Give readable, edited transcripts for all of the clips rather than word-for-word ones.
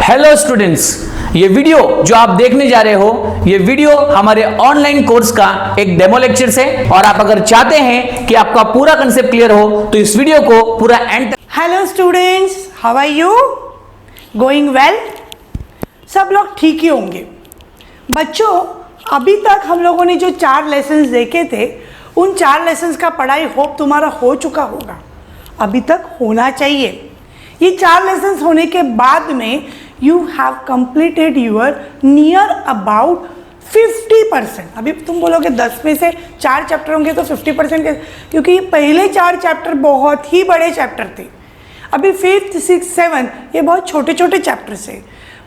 Hello students, ये video जो आप देखने जा रहे हो ये वीडियो हमारे ऑनलाइन कोर्स का एक डेमो लेक्चर है और आप अगर चाहते हैं कि आपका पूरा कंसेप्ट क्लियर हो तो इस वीडियो को पूरा end. Hello students, how are you? Going well? सब लोग ठीक ही होंगे। बच्चों, अभी तक हम लोगों ने जो 4 लेसन्स देखे थे उन 4 लेसन्स का पढ़ाई होप तुम्हारा हो चुका होगा, अभी तक होना चाहिए। ये 4 लेसन्स होने के बाद में you have completed your near about 50%। अभी तुम बोलोगे 10 में से 4 चैप्टर होंगे तो 50%, क्योंकि ये पहले 4 चैप्टर बहुत ही बड़े चैप्टर थे। अभी 5th, 6th, 7th ये बहुत छोटे छोटे चैप्टर्स है।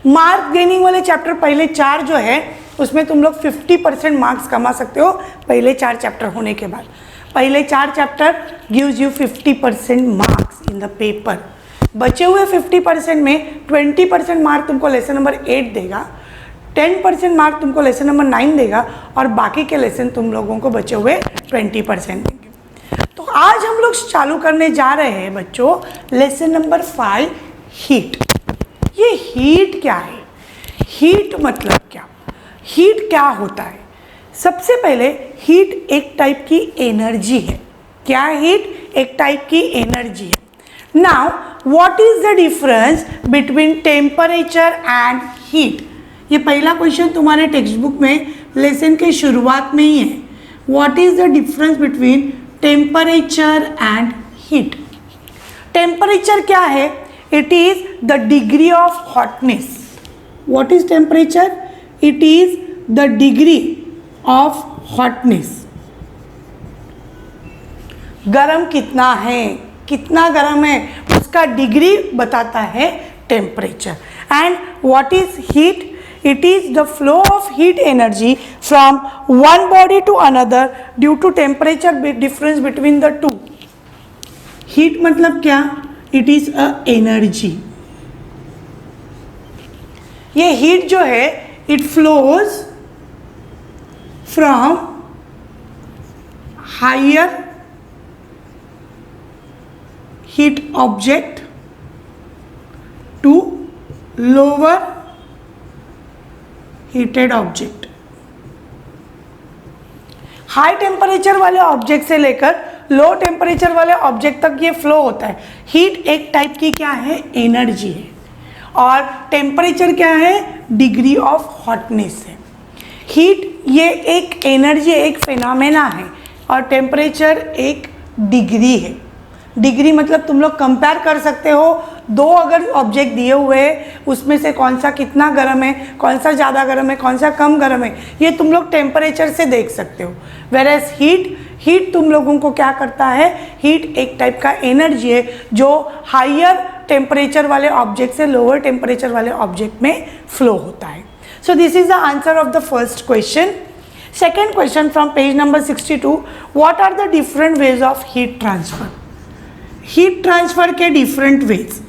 मार्क गेनिंग वाले चैप्टर पहले 4 जो है उसमें तुम लोग 50% मार्क्स कमा सकते हो पहले 4 चैप्टर होने के बाद। पहले 4 chapter gives you 50% marks in the paper. बचे हुए 50% में 20% मार्क तुमको लेसन नंबर 8 देगा, 10% मार्क तुमको लेसन नंबर 9 देगा और बाकी के लेसन तुम लोगों को बचे हुए 20% देंगे। तो आज हम लोग चालू करने जा रहे हैं बच्चों लेसन नंबर 5, हीट। ये हीट क्या है? हीट मतलब क्या? हीट क्या होता है? सबसे पहले हीट एक टाइप की एनर्जी है। क्या है हीट? एक टाइप की एनर्जी है। Now, what is the difference between temperature and heat? ये पहला क्वेश्चन तुम्हारे टेक्स्ट बुक में लेसन के शुरुआत में ही है। What is the difference between temperature and heat? Temperature क्या है? It is the degree of hotness. What is temperature? It is the degree of hotness. गरम कितना है, कितना गर्म है उसका डिग्री बताता है temperature. And what is heat? It is the flow of heat energy from one body to another due to temperature difference between the two. Heat मतलब क्या? It is a energy. ये हीट जो है it flows from higher heat object to lower heated object। High temperature वाले object से लेकर low temperature वाले object तक ये फ्लो होता है। हीट एक टाइप की क्या है? एनर्जी है। और टेम्परेचर क्या है? डिग्री ऑफ हॉटनेस है। हीट ये एक एनर्जी, एक फिनोमेना है और टेम्परेचर एक डिग्री है। डिग्री मतलब तुम लोग कंपेयर कर सकते हो, 2 अगर ऑब्जेक्ट दिए हुए हैं उसमें से कौन सा कितना गर्म है, कौन सा ज़्यादा गर्म है, कौन सा कम गर्म है, ये तुम लोग टेम्परेचर से देख सकते हो। वेरएज हीट तुम लोगों को क्या करता है? हीट एक टाइप का एनर्जी है जो हायर टेम्परेचर वाले ऑब्जेक्ट से लोअर टेम्परेचर वाले ऑब्जेक्ट में फ्लो होता है। So this is the answer of the first question. Second question from page number 62, what are the different ways of heat transfer? Heat transfer के different ways.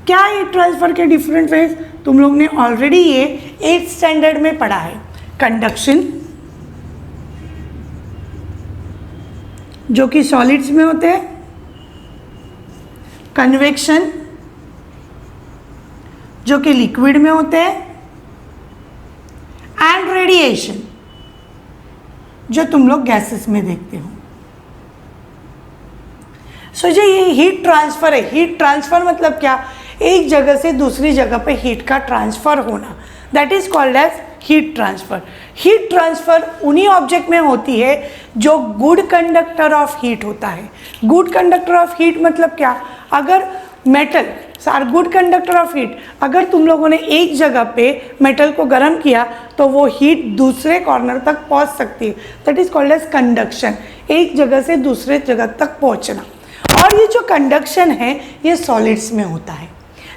क्या heat transfer के different ways? तुम लोग ने already ये 8th standard में पढ़ा है। कंडक्शन जो कि सॉलिड्स में होते हैं, कन्वेक्शन जो कि लिक्विड में होते हैं, एंड रेडिएशन जो तुम लोग गैसेस में देखते हो। जो ये हीट ट्रांसफर है, हीट ट्रांसफर मतलब क्या? एक जगह से दूसरी जगह पे हीट का ट्रांसफर होना, that is called as heat transfer. Heat transfer उन्हीं ऑब्जेक्ट में होती है जो गुड कंडक्टर ऑफ हीट होता है। गुड कंडक्टर ऑफ हीट मतलब क्या? अगर metal are good conductor of heat, अगर तुम लोगों ने एक जगह पे मेटल को गर्म किया तो वो हीट दूसरे कॉर्नर तक पहुंच सकती है, that is called as conduction. एक जगह से दूसरे जगह तक पहुंचना। और ये जो कंडक्शन है ये सॉलिड्स में होता है।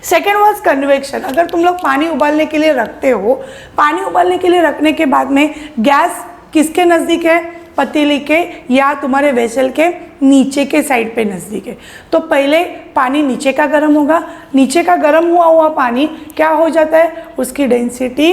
Second was convection. अगर तुम लोग पानी उबालने के लिए रखते हो, पानी उबालने के लिए रखने के बाद में गैस किसके नज़दीक है? पतीली के या तुम्हारे वेसल के नीचे के साइड पे नज़दीक है। तो पहले पानी नीचे का गर्म होगा, नीचे का गर्म हुआ पानी क्या हो जाता है? उसकी डेंसिटी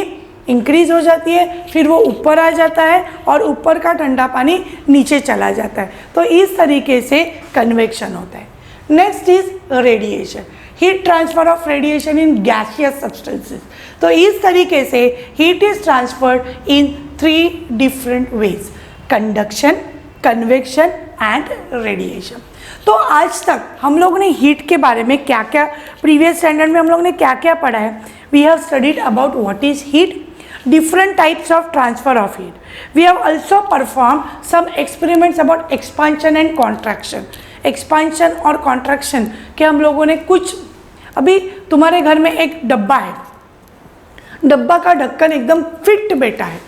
इंक्रीज हो जाती है, फिर वो ऊपर आ जाता है और ऊपर का ठंडा पानी नीचे चला जाता है। तो इस तरीके से कन्वेक्शन होता है। Next is radiation, heat transfer of radiation in gaseous substances. तो इस तरीके से heat is transferred in 3 different ways, conduction, convection and radiation. तो आज तक हम लोगों ने हीट के बारे में क्या क्या, प्रीवियस स्टैंडर्ड में हम लोगों ने क्या क्या पढ़ा है। We have studied about what is heat, different types of transfer of heat. We have also performed some experiments about expansion and contraction. Expansion और contraction के हम लोगों ने कुछ, अभी तुम्हारे घर में एक डब्बा है, डब्बा का ढक्कन एकदम फिट बैठा है,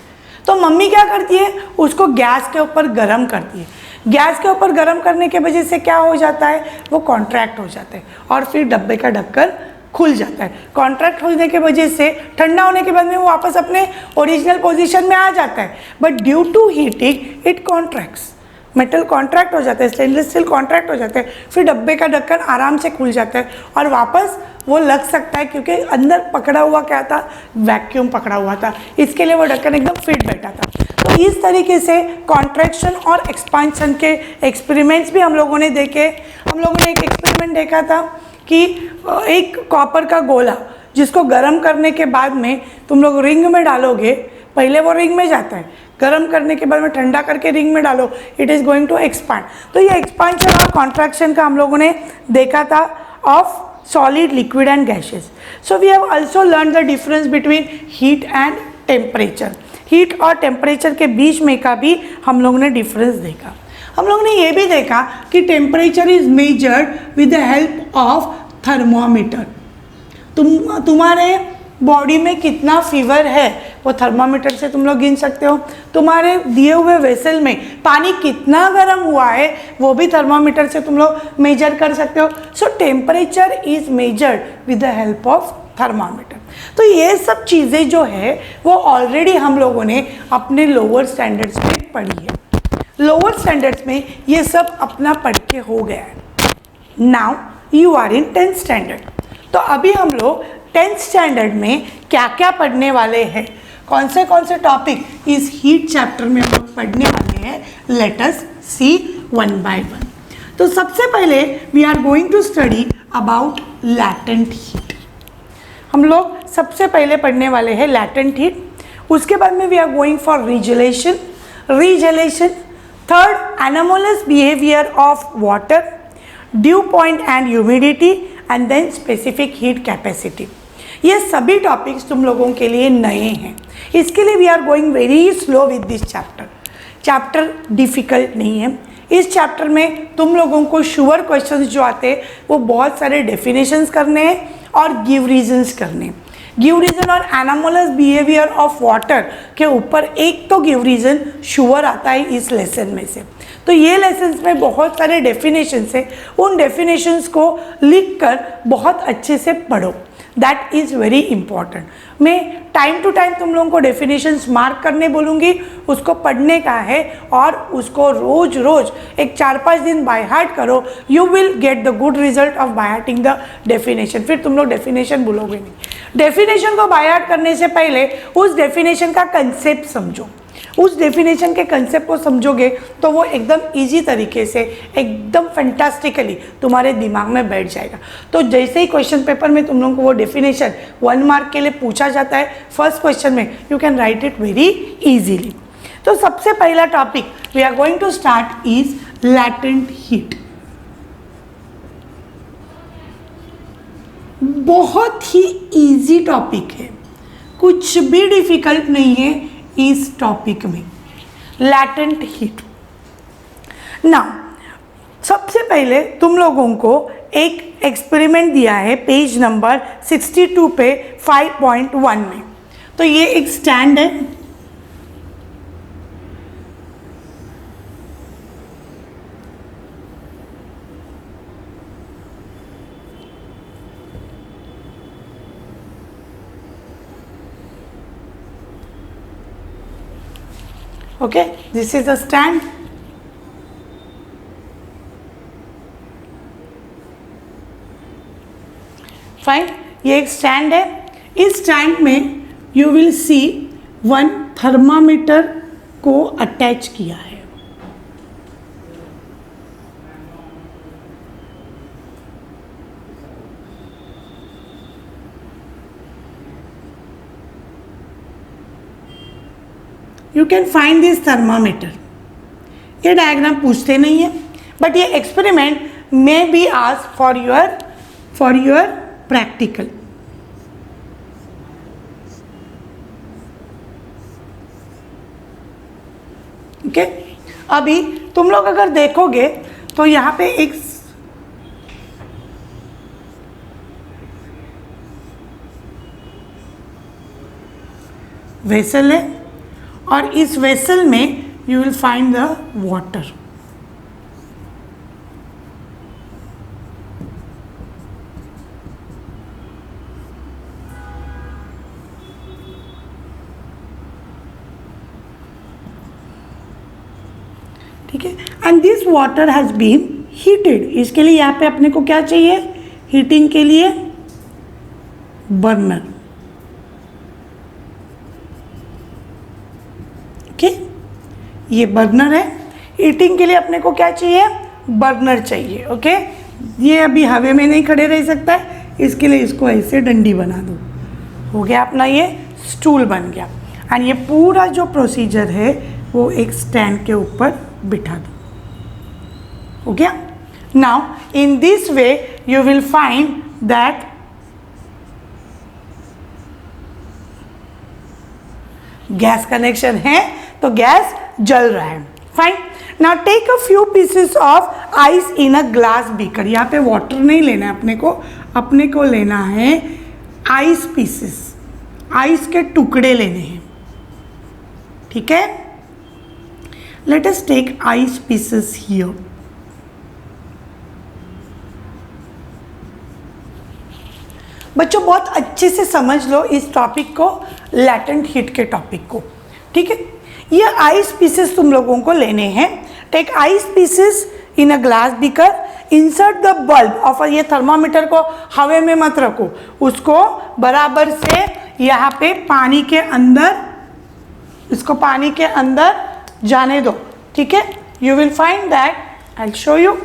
तो मम्मी क्या करती है, उसको गैस के ऊपर गर्म करती है। गैस के ऊपर गर्म करने के वजह से क्या हो जाता है, वो कॉन्ट्रैक्ट हो जाता है और फिर डब्बे का ढक्कन खुल जाता है। कॉन्ट्रैक्ट होने की वजह से ठंडा होने के बाद में वो वापस अपने ओरिजिनल पोजीशन में आ जाता है, but due to heating it contracts, metal contract हो जाता है, स्टेनलेस स्टील कॉन्ट्रैक्ट हो जाता है, फिर डब्बे का ढक्कन आराम से खुल जाता है और वापस वो लग सकता है, क्योंकि अंदर पकड़ा हुआ क्या था, वैक्यूम पकड़ा हुआ था, इसके लिए वो ढक्कन एकदम फिट बैठा था। तो इस तरीके से कॉन्ट्रैक्शन और एक्सपांशन के एक्सपेरिमेंट्स भी हम लोगों ने देखे। हम लोगों ने एक एक्सपेरिमेंट देखा था कि एक कॉपर का गोला जिसको गर्म करने के बाद में तुम लोग रिंग में डालोगे, पहले वो रिंग में जाता है, गर्म करने के बाद में ठंडा करके रिंग में डालो, it is going to expand. तो ये एक्सपांशन और कॉन्ट्रैक्शन का हम लोगों ने देखा था of solid, liquid and gases. So we have also learn the difference between heat and temperature. Heat और टेम्परेचर के बीच में का भी हम लोगों ने डिफरेंस देखा। हम लोगों ने ये भी देखा कि temperature is measured with the help of thermometer. तुम्हारे बॉडी में कितना फीवर है वो थर्मामीटर से तुम लोग गिन सकते हो। तुम्हारे दिए हुए वेसल में पानी कितना गर्म हुआ है वो भी थर्मामीटर से तुम लोग मेजर कर सकते हो। सो temperature is measured with the help of thermometer. तो ये सब चीज़ें जो है वो ऑलरेडी हम लोगों ने अपने लोअर स्टैंडर्ड्स में पढ़ी है। लोअर स्टैंडर्ड्स में ये सब अपना पढ़ के हो गया है। Now you are in 10th standard. तो अभी हम लोग 10th स्टैंडर्ड में क्या क्या पढ़ने वाले हैं, कौन से टॉपिक इस हीट चैप्टर में हम लोग पढ़ने वाले हैं, let us see one by one. तो सबसे पहले we are going to study about latent heat. हम लोग सबसे पहले पढ़ने वाले हैं लैटेंट हीट। उसके बाद में we are going for regelation, third anomalous behaviour of water, dew point and humidity and then specific heat capacity. ये सभी टॉपिक्स तुम लोगों के लिए नए हैं, इसके लिए we are going very slow with this chapter. Chapter difficult नहीं है। इस चैप्टर में तुम लोगों को श्योर क्वेश्चंस जो आते हैं वो बहुत सारे डेफिनेशंस करने हैं और गिव रीजंस करने हैं। गिव रीजन और एनोमलस बिहेवियर ऑफ वाटर के ऊपर एक तो गिव रीजन श्योर आता है इस लेसन में से। तो ये लेसन्स में बहुत सारे डेफिनेशंस है, उन डेफिनेशंस को लिख कर बहुत अच्छे से पढ़ो, दैट इज़ वेरी इंपॉर्टेंट। मैं टाइम टू टाइम तुम लोगों को डेफिनेशंस मार्क करने बोलूँगी, उसको पढ़ने का है और उसको रोज रोज एक 4-5 दिन बाय हार्ट करो, you will get the good result of by hearting the definition. फिर तुम लोग डेफिनेशन भूलोगे नहीं। डेफिनेशन को बाय हार्ट करने से पहले उस डेफिनेशन का कंसेप्ट समझो। उस डेफिनेशन के कंसेप्ट को समझोगे तो वो एकदम इजी तरीके से, एकदम फैंटास्टिकली तुम्हारे दिमाग में बैठ जाएगा। तो जैसे ही क्वेश्चन पेपर में तुम लोगों को वो डेफिनेशन 1 मार्क के लिए पूछा जाता है, फर्स्ट क्वेश्चन में you can write it very easily. तो सबसे पहला topic we are going to start is latent heat. बहुत ही इजी टॉपिक है, कुछ भी डिफिकल्ट नहीं है इस टॉपिक में, लैटेंट हीट। नाउ सबसे पहले तुम लोगों को एक एक्सपेरिमेंट दिया है पेज नंबर 62 पे 5.1 में। तो ये एक स्टैंड है, okay, this is a stand। Fine, ये एक स्टैंड है। इस स्टैंड में यू विल सी 1 थर्मामीटर को अटैच किया है। You can find this thermometer. ये डायग्राम पूछते नहीं है, बट ये experiment may be asked for your practical. Okay, अभी तुम लोग अगर देखोगे तो यहाँ पे एक वेसल है और इस वेसल में you will find the water. ठीक है, and this water has been heated. इसके लिए यहाँ पे अपने को क्या चाहिए? हीटिंग के लिए बर्नर। ओके, ये बर्नर है। हीटिंग के लिए अपने को क्या चाहिए? बर्नर चाहिए। ओके, ये अभी हवा में नहीं खड़े रह सकता है, इसके लिए इसको ऐसे डंडी बना दो। हो गया अपना ये स्टूल बन गया। एंड ये पूरा जो प्रोसीजर है वो एक स्टैंड के ऊपर बिठा दो। हो गया। Now in this way you will find that gas connection है तो गैस जल रहा है। Fine. Now take a few pieces of ice in a glass beaker. यहाँ पे वाटर नहीं लेना है अपने को लेना है आइस पीसेस, आइस के टुकड़े लेने हैं। ठीक है, let us take ice pieces here. बच्चों बहुत अच्छे से समझ लो इस टॉपिक को, लैटेंट हीट के टॉपिक को। ठीक है, ये आइस पीसेस तुम लोगों को लेने हैं। Take ice pieces in a glass beaker, insert the bulb of, ये थर्मामीटर को हवा में मत रखो, उसको बराबर से यहाँ पे पानी के अंदर, इसको पानी के अंदर जाने दो। ठीक है, you will find that, I will show you.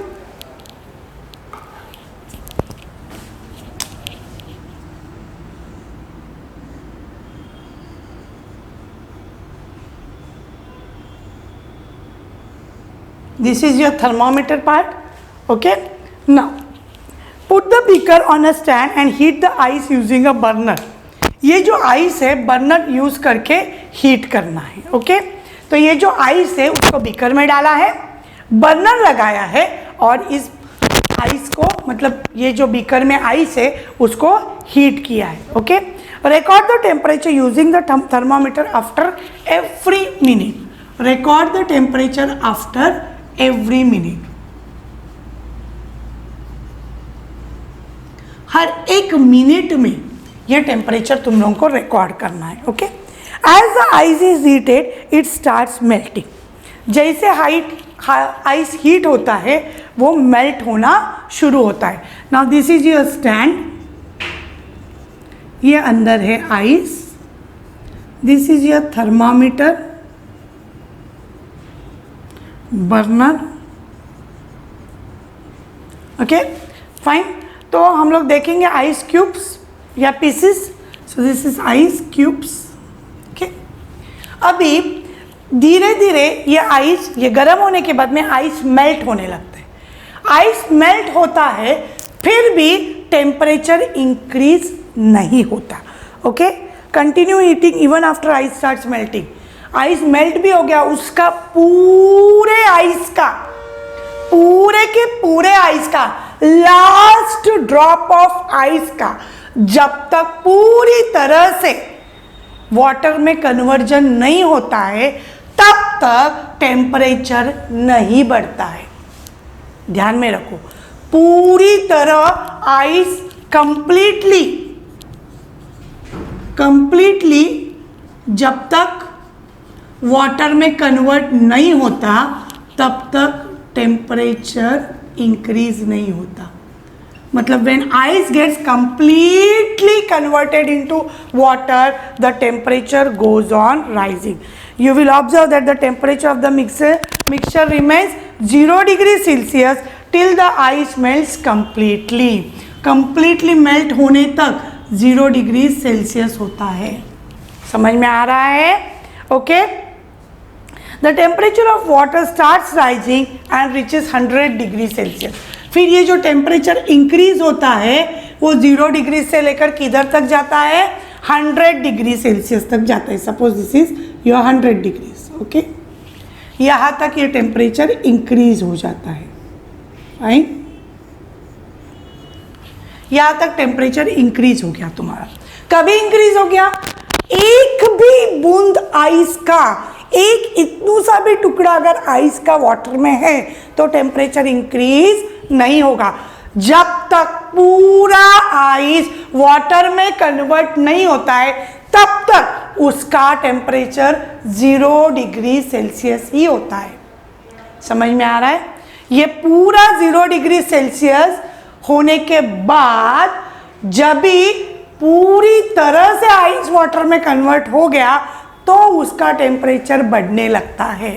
This is your thermometer part. Okay, now put the beaker on a stand and heat the ice using a burner. ये जो आइस है बर्नर यूज करके heat करना है। Okay, तो ये जो ice है उसको बीकर में डाला है, बर्नर लगाया है और इस आइस को, मतलब ये जो बीकर में आइस है उसको हीट किया है। Okay, record the temperature using the thermometer after every minute. Record the temperature after every minute. हर एक मिनट में यह टेम्परेचर तुम लोगों को रिकॉर्ड करना है। Okay, as the ice is heated it starts melting. जैसे आइस हीट होता है वो मेल्ट होना शुरू होता है। Now this is your stand, ये अंदर है ice, this is your thermometer, burner. Okay, fine. तो हम लोग देखेंगे आइस क्यूब्स या pieces. So this is ice cubes. Okay, अभी धीरे धीरे ये आइस, ये गर्म होने के बाद में आइस मेल्ट होने लगता है। आइस मेल्ट होता है फिर भी टेम्परेचर इंक्रीज नहीं होता। Okay, continue heating even after ice starts melting. Ice melt भी हो गया, उसका पूरे आइस का, पूरे के पूरे आइस का, लास्ट ड्रॉप ऑफ आइस का जब तक पूरी तरह से वाटर में कन्वर्जन नहीं होता है तब तक टेम्परेचर नहीं बढ़ता है। ध्यान में रखो, पूरी तरह आइस कंप्लीटली जब तक वाटर में कन्वर्ट नहीं होता तब तक टेम्परेचर इंक्रीज नहीं होता। मतलब when ice gets completely converted into water the temperature goes on rising. You will observe that the temperature of the mixture remains 0 degree Celsius till the ice melts completely. Completely melt होने तक 0 degree Celsius होता है। समझ में आ रहा है? Okay, the temperature of water starts rising and reaches 100 degree Celsius. फिर ये जो टेम्परेचर इंक्रीज होता है वो 0 डिग्री से लेकर किधर तक जाता है, 100 डिग्री सेल्सियस तक जाता है। Suppose this is your 100 degrees, okay. यहाँ तक ये टेम्परेचर इंक्रीज हो जाता है, फाइन। यहाँ तक टेम्परेचर इंक्रीज हो गया तुम्हारा। कभी इंक्रीज हो गया, एक भी बूंद आइस का, एक इतना सा भी टुकड़ा अगर आइस का वाटर में है तो टेम्परेचर इंक्रीज नहीं होगा। जब तक पूरा आइस वाटर में कन्वर्ट नहीं होता है तब तक उसका टेम्परेचर 0 डिग्री सेल्सियस ही होता है। समझ में आ रहा है? ये पूरा 0 डिग्री सेल्सियस होने के बाद जब भी पूरी तरह से आइस वाटर में कन्वर्ट हो गया तो उसका टेम्परेचर बढ़ने लगता है।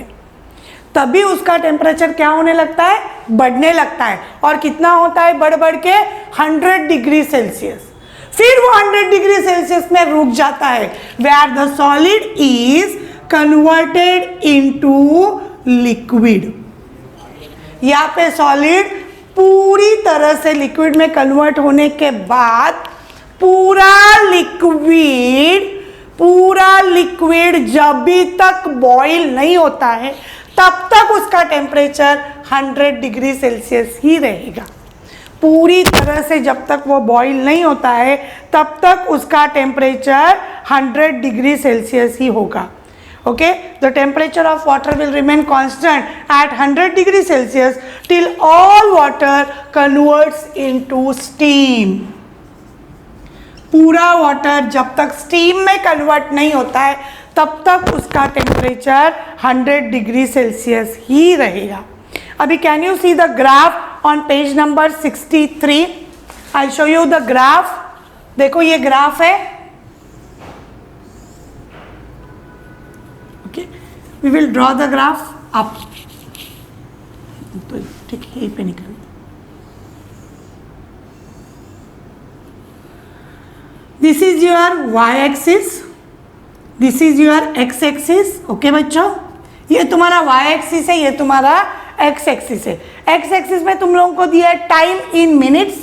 तभी उसका टेम्परेचर क्या होने लगता है, बढ़ने लगता है। और कितना होता है बढ़ बढ़ के, 100 डिग्री सेल्सियस। फिर वो 100 डिग्री सेल्सियस में रुक जाता है, where the solid is converted into liquid. यहाँ पे सॉलिड पूरी तरह से लिक्विड में कन्वर्ट होने के बाद पूरा लिक्विड जब भी तक बॉईल नहीं होता है तब तक उसका टेम्परेचर 100 डिग्री सेल्सियस ही रहेगा। पूरी तरह से जब तक वो बॉईल नहीं होता है तब तक उसका टेम्परेचर 100 डिग्री सेल्सियस ही होगा। Okay, the temperature of water will remain constant at 100 degree Celsius till all water converts into steam. पूरा वाटर जब तक स्टीम में कन्वर्ट नहीं होता है तब तक उसका टेम्परेचर 100 डिग्री सेल्सियस ही रहेगा। अभी can you see the graph on page number 63? I show you the graph. देखो ये ग्राफ है, okay. We will draw the graph up, तो ठीक है, यहीं पे निकल। This is your Y axis, this is your X axis. Okay बच्चों, ये तुम्हारा वाई एक्सिस है, ये तुम्हारा एक्स एक्सिस है। एक्स एक्सिस में तुम लोगों को दिया है time in minutes,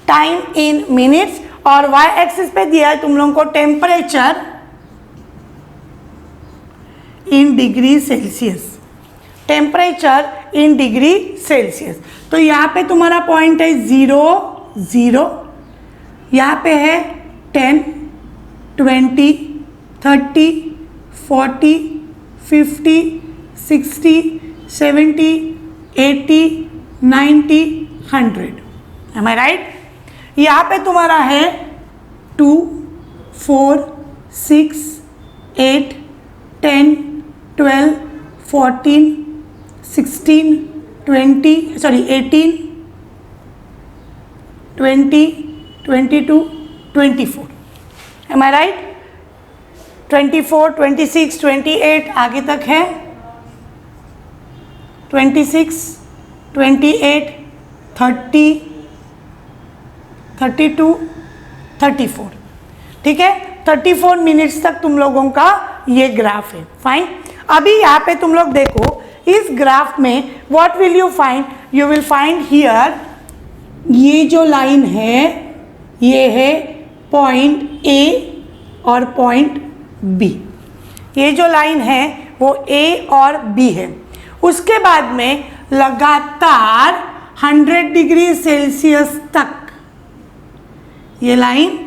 time in minutes, और वाई एक्सिस पे दिया है तुम लोगों को temperature in degree Celsius, temperature in degree Celsius. तो यहाँ पे तुम्हारा पॉइंट है 0 0, यहाँ पे है 10 20 30 40 50 60 70 80 90 100। Am I right? यहाँ पे तुम्हारा है 2 4 6 8 10 12 14 16 20 sorry 18 20 22 24। Am I right? 24 26 28 आगे तक है, 26 28 30 32 34। ठीक है, 34 मिनट्स तक तुम लोगों का ये ग्राफ है। फाइन। अभी यहाँ पे तुम लोग देखो, इस ग्राफ में what will you find? You will find here, ये जो लाइन है ये है पॉइंट ए और पॉइंट बी। ये जो लाइन है वो ए और बी है। उसके बाद में लगातार 100 डिग्री सेल्सियस तक ये लाइन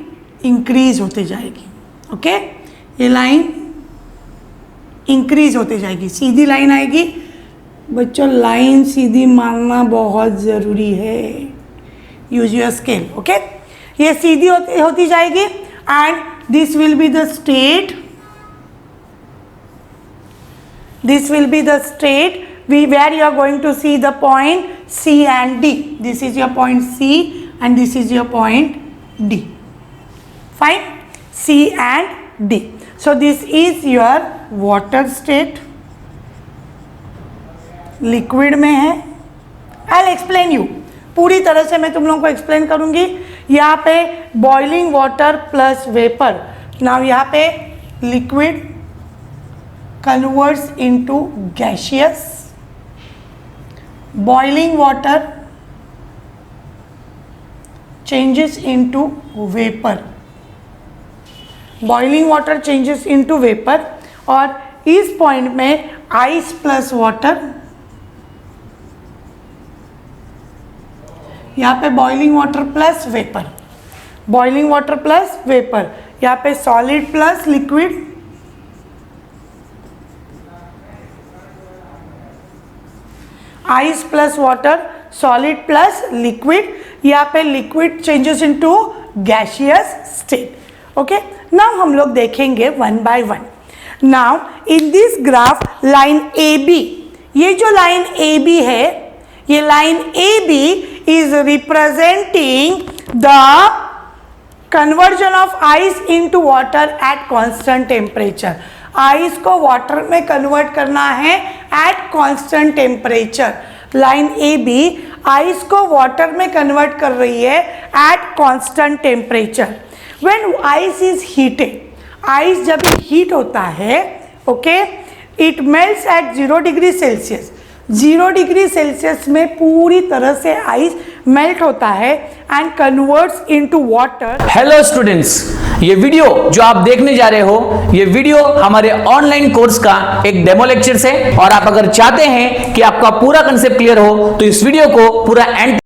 इंक्रीज होते जाएगी। ओके, ये लाइन इंक्रीज होते जाएगी, सीधी लाइन आएगी। बच्चों लाइन सीधी मानना बहुत ज़रूरी है, यूज योर स्केल। ओके, ये सीधी होती जाएगी and this will be the state, this will be the state where you are going to see the point C and D. This is your point C and this is your point D. Fine, C and D. So this is your water state, liquid में है। I'll explain you, पूरी तरह से मैं तुम लोगों को explain करूंगी। यहाँ पे boiling water plus vapour, now यहाँ पे liquid converts into gaseous, boiling water changes into vapor, boiling water changes into vapour, और इस पॉइंट में आइस प्लस वाटर, यहाँ पे boiling water plus vapour, boiling water plus vapour, यहाँ पे solid plus liquid, ice plus water, solid plus liquid, यहाँ पे liquid changes into gaseous state. Okay, now हम लोग देखेंगे one by one. Now in this graph line A B, ये जो line A B है, ये line A B is representing the conversion of ice into water at constant temperature. Ice को water में convert करना है at constant temperature. Line A B ice को water में कन्वर्ट कर रही है at constant temperature. When ice is heated, ice जब हीट होता है, okay, it melts at 0 degree Celsius. 0 degree Celsius में पूरी तरह से आइस मेल्ट होता है and converts into water. Hello students, ये वीडियो जो आप देखने जा रहे हो, ये वीडियो हमारे ऑनलाइन कोर्स का एक डेमो लेक्चर है, और आप अगर चाहते हैं कि आपका पूरा कंसेप्ट क्लियर हो तो इस वीडियो को पूरा एंड